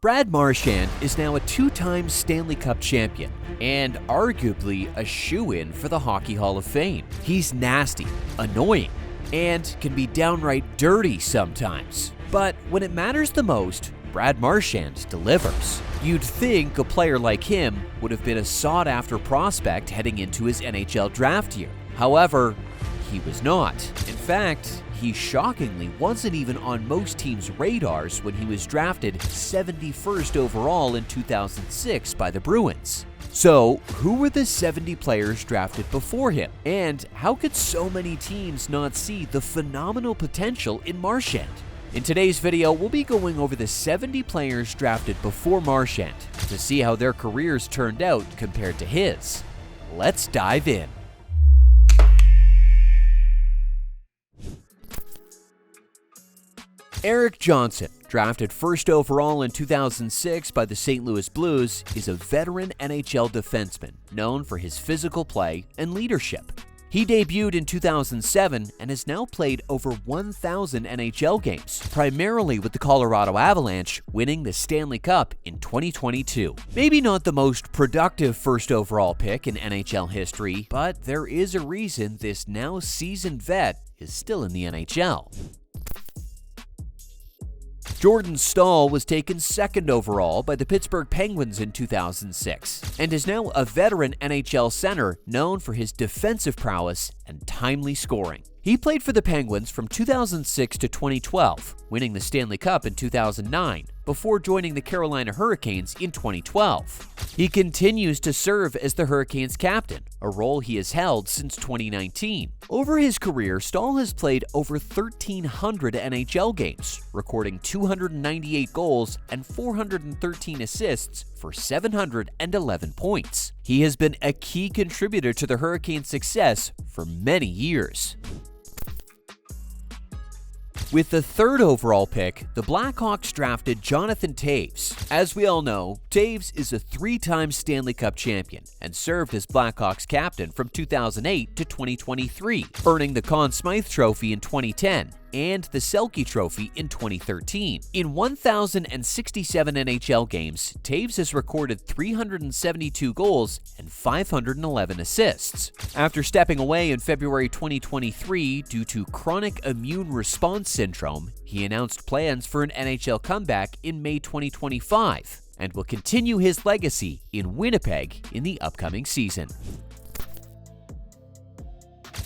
Brad Marchand is now a two-time Stanley Cup champion and arguably a shoo-in for the Hockey Hall of Fame. He's nasty, annoying, and can be downright dirty sometimes. But when it matters the most, Brad Marchand delivers. You'd think a player like him would have been a sought-after prospect heading into his NHL draft year. However, he was not. In fact, he shockingly wasn't even on most teams' radars when he was drafted 71st overall in 2006 by the Bruins. So, who were the 70 players drafted before him? And how could so many teams not see the phenomenal potential in Marchand? In today's video, we'll be going over the 70 players drafted before Marchand to see how their careers turned out compared to his. Let's dive in. Erik Johnson, drafted first overall in 2006 by the St. Louis Blues, is a veteran NHL defenseman known for his physical play and leadership. He debuted in 2007 and has now played over 1,000 NHL games, primarily with the Colorado Avalanche, winning the Stanley Cup in 2022. Maybe not the most productive first overall pick in NHL history, but there is a reason this now seasoned vet is still in the NHL. Jordan Staal was taken second overall by the Pittsburgh Penguins in 2006 and is now a veteran NHL center known for his defensive prowess and timely scoring. He played for the Penguins from 2006 to 2012, winning the Stanley Cup in 2009, before joining the Carolina Hurricanes in 2012. He continues to serve as the Hurricanes captain, a role he has held since 2019. Over his career, Staal has played over 1,300 NHL games, recording 298 goals and 413 assists for 711 points. He has been a key contributor to the Hurricanes' success for many years. With the third overall pick, the Blackhawks drafted Jonathan Toews. As we all know, Toews is a three-time Stanley Cup champion and served as Blackhawks captain from 2008 to 2023, earning the Conn Smythe Trophy in 2010 and the Selke Trophy in 2013. In 1,067 NHL games, Toews has recorded 372 goals and 511 assists. After stepping away in February 2023 due to chronic immune response syndrome, he announced plans for an NHL comeback in May 2025 and will continue his legacy in Winnipeg in the upcoming season.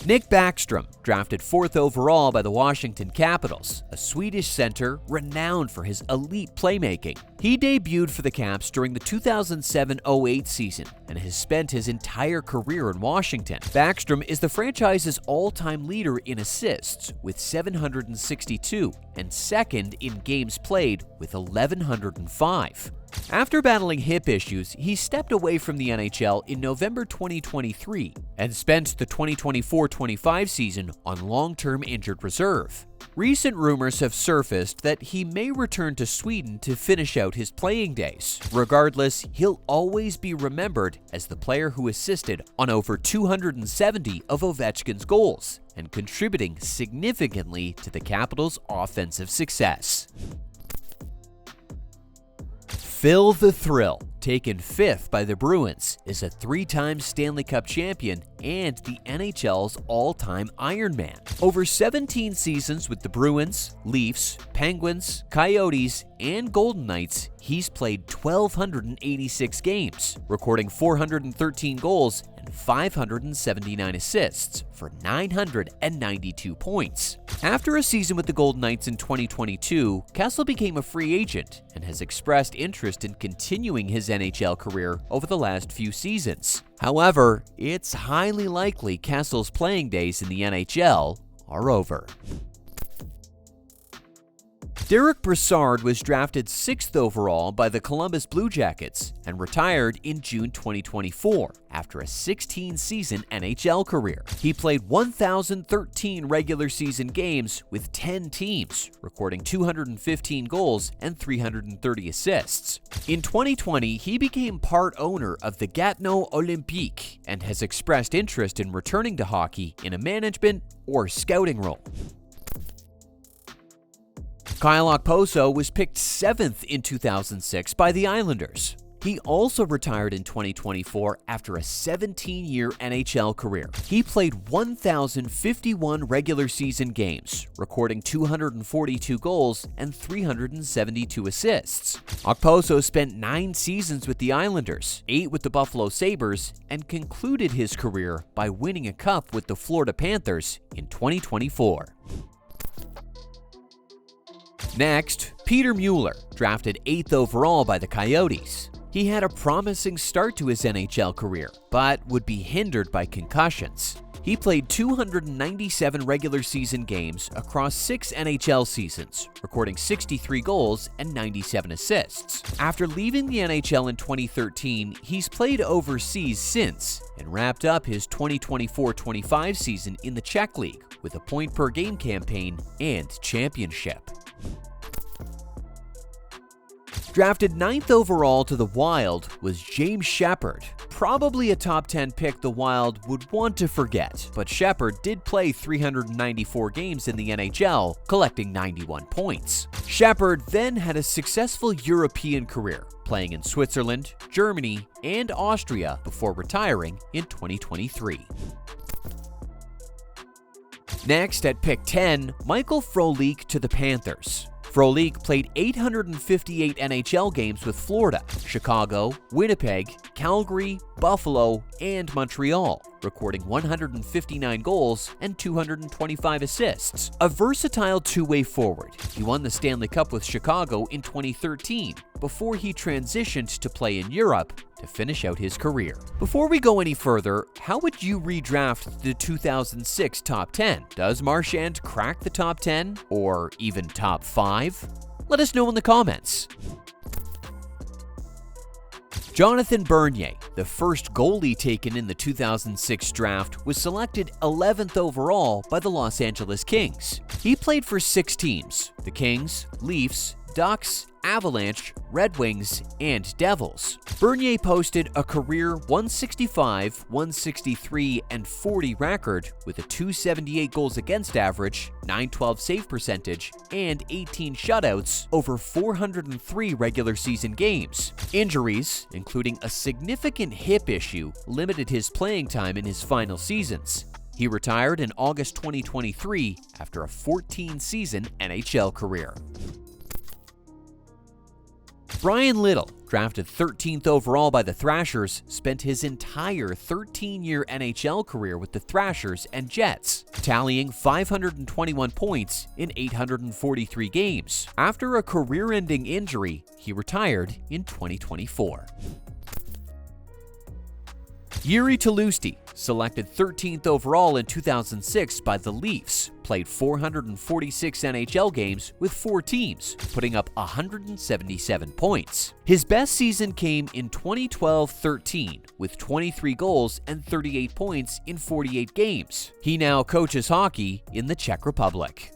Nick Backstrom, drafted fourth overall by the Washington Capitals, a Swedish center renowned for his elite playmaking. He debuted for the Caps during the 2007-08 season and has spent his entire career in Washington. Backstrom is the franchise's all-time leader in assists with 762 and second in games played with 1,105. After battling hip issues, he stepped away from the NHL in November 2023 and spent the 2024-25 season on long-term injured reserve. Recent rumors have surfaced that he may return to Sweden to finish out his playing days. Regardless, he'll always be remembered as the player who assisted on over 270 of Ovechkin's goals and contributing significantly to the Capitals' offensive success. Phil the Thrill, taken fifth by the Bruins, is a three-time Stanley Cup champion and the NHL's all-time Iron Man. Over 17 seasons with the Bruins, Leafs, Penguins, Coyotes, and Golden Knights, he's played 1,286 games, recording 413 goals and 579 assists for 992 points. After a season with the Golden Knights in 2022, Kessel became a free agent and has expressed interest in continuing his NHL career over the last few seasons. However, it's highly likely Kessel's playing days in the NHL are over. Derek Brassard was drafted sixth overall by the Columbus Blue Jackets and retired in June 2024 after a 16-season NHL career. He played 1,013 regular season games with 10 teams, recording 215 goals and 330 assists. In 2020, he became part owner of the Gatineau Olympique and has expressed interest in returning to hockey in a management or scouting role. Kyle Okposo was picked 7th in 2006 by the Islanders. He also retired in 2024 after a 17-year NHL career. He played 1,051 regular season games, recording 242 goals and 372 assists. Okposo spent 9 seasons with the Islanders, 8 with the Buffalo Sabres, and concluded his career by winning a cup with the Florida Panthers in 2024. Next, Peter Mueller, drafted 8th overall by the Coyotes. He had a promising start to his NHL career, but would be hindered by concussions. He played 297 regular season games across 6 NHL seasons, recording 63 goals and 97 assists. After leaving the NHL in 2013, he's played overseas since and wrapped up his 2024-25 season in the Czech League with a point-per-game campaign and championship. Drafted 9th overall to the Wild was James Sheppard, probably a top 10 pick the Wild would want to forget, but Sheppard did play 394 games in the NHL, collecting 91 points. Sheppard then had a successful European career, playing in Switzerland, Germany, and Austria before retiring in 2023. Next, at pick 10, Michael Frolik to the Panthers. Frolik played 858 NHL games with Florida, Chicago, Winnipeg, Calgary, Buffalo, and Montreal, recording 159 goals and 225 assists. A versatile two-way forward, he won the Stanley Cup with Chicago in 2013 before he transitioned to play in Europe to finish out his career. Before we go any further, how would you redraft the 2006 top 10? Does Marchand crack the top 10 or even top 5? Let us know in the comments. Jonathan Bernier, the first goalie taken in the 2006 draft, was selected 11th overall by the Los Angeles Kings. He played for 6 teams: the Kings, Leafs, Ducks, Avalanche, Red Wings, and Devils. Bernier posted a career 165, 163, and 40 record with a 278 goals against average, 912 save percentage, and 18 shutouts over 403 regular season games. Injuries, including a significant hip issue, limited his playing time in his final seasons. He retired in August 2023 after a 14-season NHL career. Brian Little, drafted 13th overall by the Thrashers, spent his entire 13-year NHL career with the Thrashers and Jets, tallying 521 points in 843 games. After a career-ending injury, he retired in 2024. Jiri Tolusti, selected 13th overall in 2006 by the Leafs, played 446 NHL games with 4 teams, putting up 177 points. His best season came in 2012-13 with 23 goals and 38 points in 48 games. He now coaches hockey in the Czech Republic.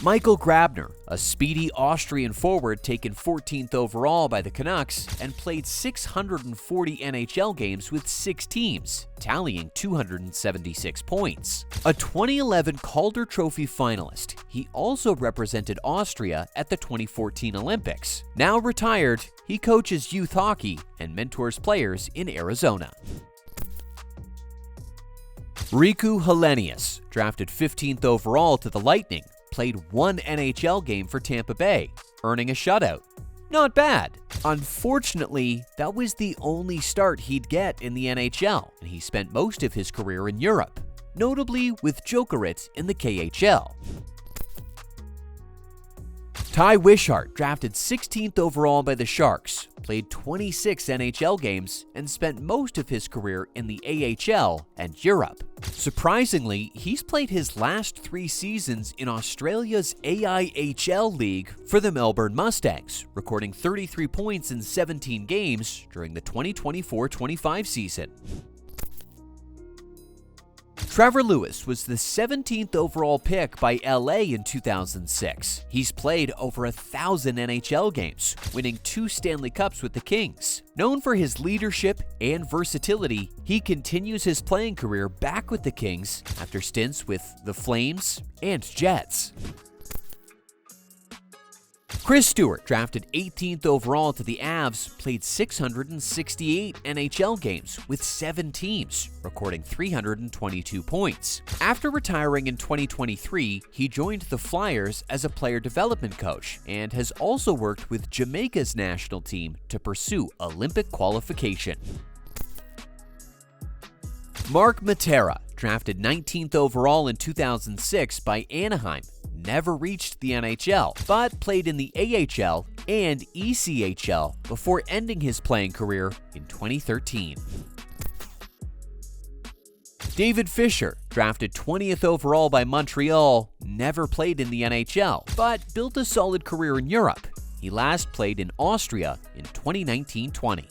Michael Grabner, a speedy Austrian forward taken 14th overall by the Canucks and played 640 NHL games with 6 teams, tallying 276 points. A 2011 Calder Trophy finalist, he also represented Austria at the 2014 Olympics. Now retired, he coaches youth hockey and mentors players in Arizona. Riku Helenius, drafted 15th overall to the Lightning, played 1 NHL game for Tampa Bay, earning a shutout. Not bad. Unfortunately, that was the only start he'd get in the NHL, and he spent most of his career in Europe, notably with Jokerit in the KHL. Ty Wishart, drafted 16th overall by the Sharks, played 26 NHL games and spent most of his career in the AHL and Europe. Surprisingly, he's played his last 3 seasons in Australia's AIHL League for the Melbourne Mustangs, recording 33 points in 17 games during the 2024-25 season. Trevor Lewis was the 17th overall pick by LA in 2006. He's played over 1,000 NHL games, winning 2 Stanley Cups with the Kings. Known for his leadership and versatility, he continues his playing career back with the Kings after stints with the Flames and Jets. Chris Stewart, drafted 18th overall to the Avs, played 668 NHL games with 7 teams, recording 322 points. After retiring in 2023, he joined the Flyers as a player development coach and has also worked with Jamaica's national team to pursue Olympic qualification. Mark Matera, drafted 19th overall in 2006 by Anaheim, never reached the NHL, but played in the AHL and ECHL before ending his playing career in 2013. David Fisher, drafted 20th overall by Montreal, never played in the NHL, but built a solid career in Europe. He last played in Austria in 2019-20.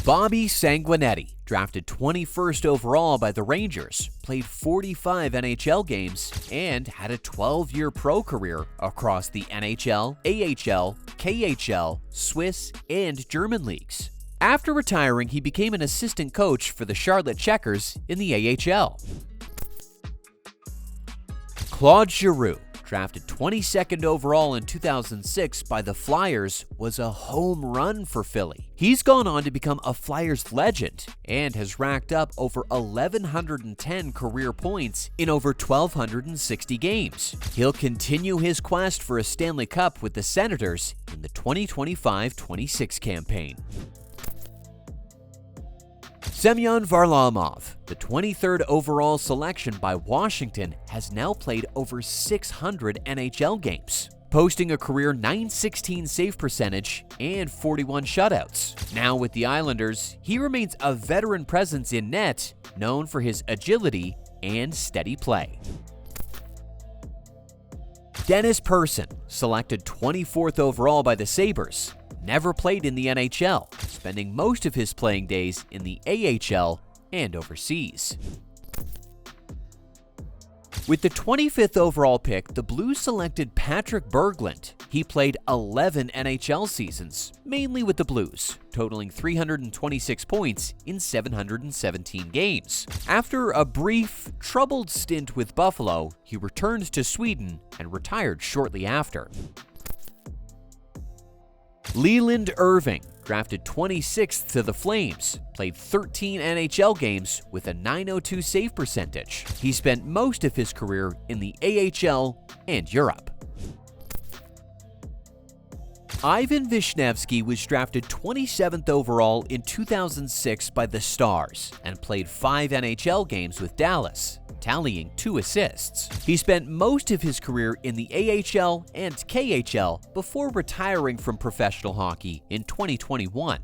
Bobby Sanguinetti, drafted 21st overall by the Rangers, played 45 NHL games and had a 12-year pro career across the NHL, AHL, KHL, Swiss, and German leagues. After retiring, he became an assistant coach for the Charlotte Checkers in the AHL. Claude Giroux, drafted 22nd overall in 2006 by the Flyers, was a home run for Philly. He's gone on to become a Flyers legend and has racked up over 1,110 career points in over 1,260 games. He'll continue his quest for a Stanley Cup with the Senators in the 2025-26 campaign. Semyon Varlamov, the 23rd overall selection by Washington, has now played over 600 NHL games, posting a career .916 save percentage and 41 shutouts. Now with the Islanders, he remains a veteran presence in net, known for his agility and steady play. Dennis Persson, selected 24th overall by the Sabres, never played in the NHL, spending most of his playing days in the AHL and overseas. With the 25th overall pick, the Blues selected Patrick Berglund. He played 11 NHL seasons, mainly with the Blues, totaling 326 points in 717 games. After a brief, troubled stint with Buffalo, he returned to Sweden and retired shortly after. Leland Irving, drafted 26th to the Flames, played 13 NHL games with a .902 save percentage. He spent most of his career in the AHL and Europe. Ivan Vishnevsky was drafted 27th overall in 2006 by the Stars and played 5 NHL games with Dallas, tallying 2 assists. He spent most of his career in the AHL and KHL before retiring from professional hockey in 2021.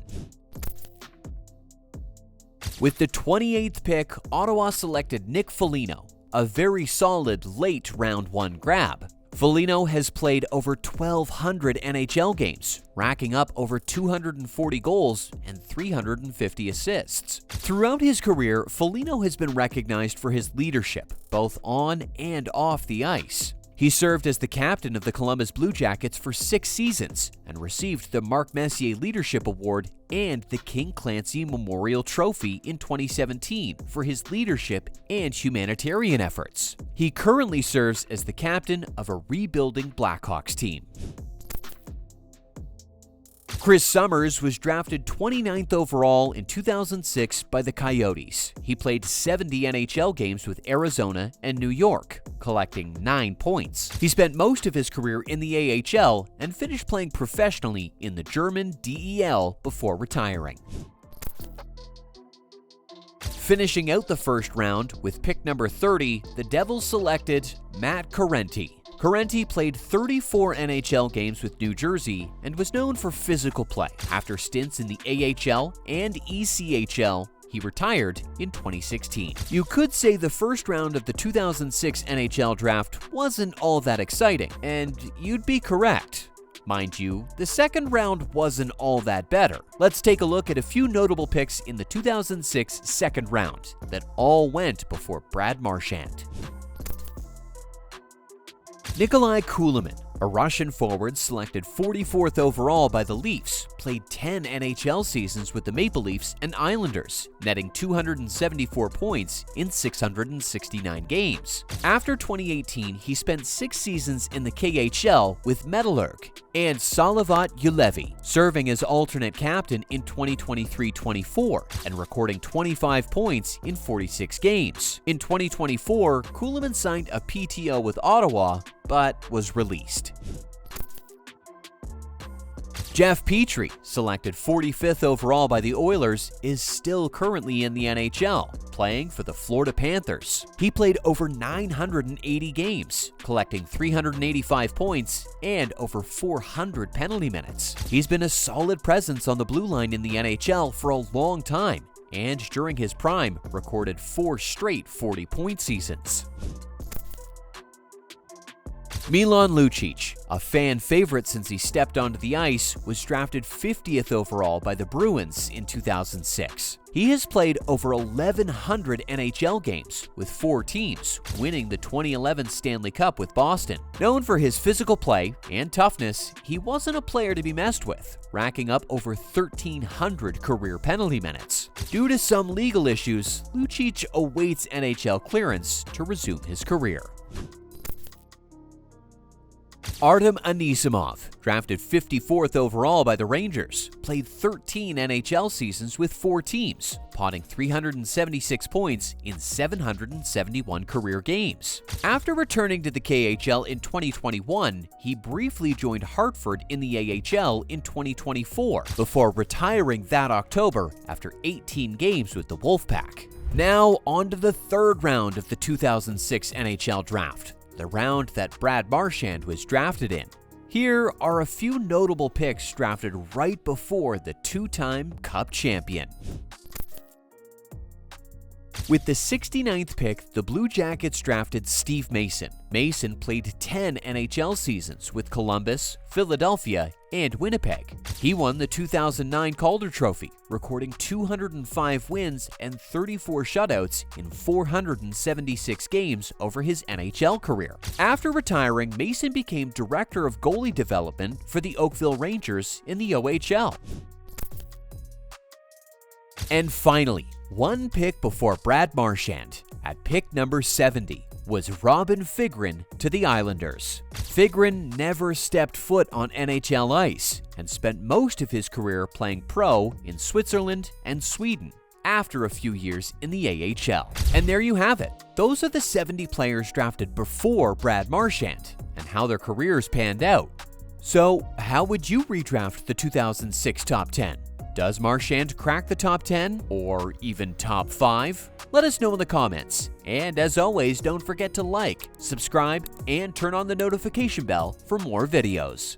With the 28th pick, Ottawa selected Nick Foligno, a very solid late round 1 grab. Foligno has played over 1,200 NHL games, racking up over 240 goals and 350 assists. Throughout his career, Foligno has been recognized for his leadership, both on and off the ice. He served as the captain of the Columbus Blue Jackets for 6 seasons and received the Mark Messier Leadership Award and the King Clancy Memorial Trophy in 2017 for his leadership and humanitarian efforts. He currently serves as the captain of a rebuilding Blackhawks team. Chris Summers was drafted 29th overall in 2006 by the Coyotes. He played 70 NHL games with Arizona and New York, collecting 9 points. He spent most of his career in the AHL and finished playing professionally in the German DEL before retiring. Finishing out the first round with pick number 30, the Devils selected Matt Correnti. Correnti played 34 NHL games with New Jersey and was known for physical play. After stints in the AHL and ECHL, he retired in 2016. You could say the first round of the 2006 NHL draft wasn't all that exciting, and you'd be correct. Mind you, the second round wasn't all that better. Let's take a look at a few notable picks in the 2006 second round that all went before Brad Marchand. Nikolai Kulemin, a Russian forward selected 44th overall by the Leafs, played 10 NHL seasons with the Maple Leafs and Islanders, netting 274 points in 669 games. After 2018, he spent 6 seasons in the KHL with Metallurg and Salavat Ulevi, serving as alternate captain in 2023-24 and recording 25 points in 46 games. In 2024, Kulemin signed a PTO with Ottawa, but was released. Jeff Petrie, selected 45th overall by the Oilers, is still currently in the NHL, playing for the Florida Panthers. He played over 980 games, collecting 385 points and over 400 penalty minutes. He's been a solid presence on the blue line in the NHL for a long time, and during his prime, recorded 4 straight 40-point seasons. Milan Lucic, a fan favorite since he stepped onto the ice, was drafted 50th overall by the Bruins in 2006. He has played over 1,100 NHL games with 4 teams, winning the 2011 Stanley Cup with Boston. Known for his physical play and toughness, he wasn't a player to be messed with, racking up over 1,300 career penalty minutes. Due to some legal issues, Lucic awaits NHL clearance to resume his career. Artem Anisimov, drafted 54th overall by the Rangers, played 13 NHL seasons with 4 teams, potting 376 points in 771 career games. After returning to the KHL in 2021, he briefly joined Hartford in the AHL in 2024, before retiring that October after 18 games with the Wolfpack. Now on to the third round of the 2006 NHL Draft, the round that Brad Marchand was drafted in. Here are a few notable picks drafted right before the 2-time Cup champion. With the 69th pick, the Blue Jackets drafted Steve Mason. Mason played 10 NHL seasons with Columbus, Philadelphia, and Winnipeg. He won the 2009 Calder Trophy, recording 205 wins and 34 shutouts in 476 games over his NHL career. After retiring, Mason became Director of Goalie Development for the Oakville Rangers in the OHL. And finally, one pick before Brad Marchand, at pick number 70, was Robin Figren to the Islanders. Figren never stepped foot on NHL ice and spent most of his career playing pro in Switzerland and Sweden after a few years in the AHL. And there you have it. Those are the 70 players drafted before Brad Marchand and how their careers panned out. So, how would you redraft the 2006 Top 10? Does Marchand crack the top 10 or even top 5? Let us know in the comments. And as always, don't forget to like, subscribe, and turn on the notification bell for more videos.